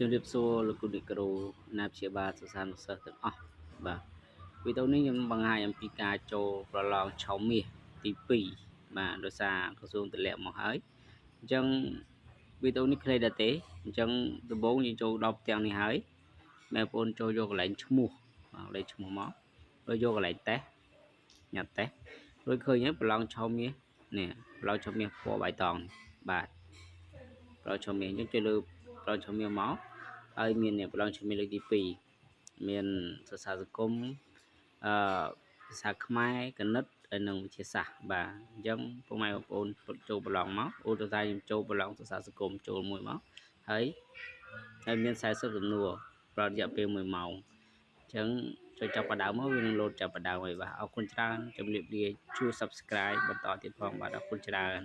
ជំរាបសួរលោកគ្រូអ្នកគ្រូណាព្យាបាលសិស្សានុសិស្សទាំងអស់បាទវីដេអូនេះខ្ញុំបង្ហាញអំពីការចូលប្រឡងឆៅមាសទី2បាទដោយសារក្រសួងទម្លាក់មកហើយអញ្ចឹងវីដេអូនេះខ្លីដែរទេអញ្ចឹងដំបូងយើងចូលដល់ផ្ទាំងនេះហើយបងប្អូនចូលយកកន្លែងឈ្មោះកន្លែងឈ្មោះមកrồiយកកន្លែងតេស្តញ៉ាត់តេស្តរួចឃើញហើយប្រឡងឆៅមាសនេះប្រឡងឆៅមាសពណ៌បៃតងបាទប្រឡងឆៅមាសអញ្ចឹងចូលលើប្រឡងឆៅមាសមកហើយមានប្រឡងឆៅមាសលើកទី2មានសរសើរសង្គមភាសាខ្មែរគណិតហើយនិងវិទ្យាសាស្ត្របាទអញ្ចឹងពុកម៉ែបងប្អូនចូលប្រឡងមកឧទាហរណ៍ថាខ្ញុំចូលប្រឡងសរសើរសង្គមចូលមួយមកហើយមាន40សំណួរប្រហែលរយៈពេល1ម៉ោងអញ្ចឹងចូលចាប់ផ្ដើមមកវានឹងលោតចាប់ផ្ដើមហើយបាទអរគុណច្រើនជម្រាបលាជួយ Subscribe បន្តទៀតផងបាទអរគុណច្រើន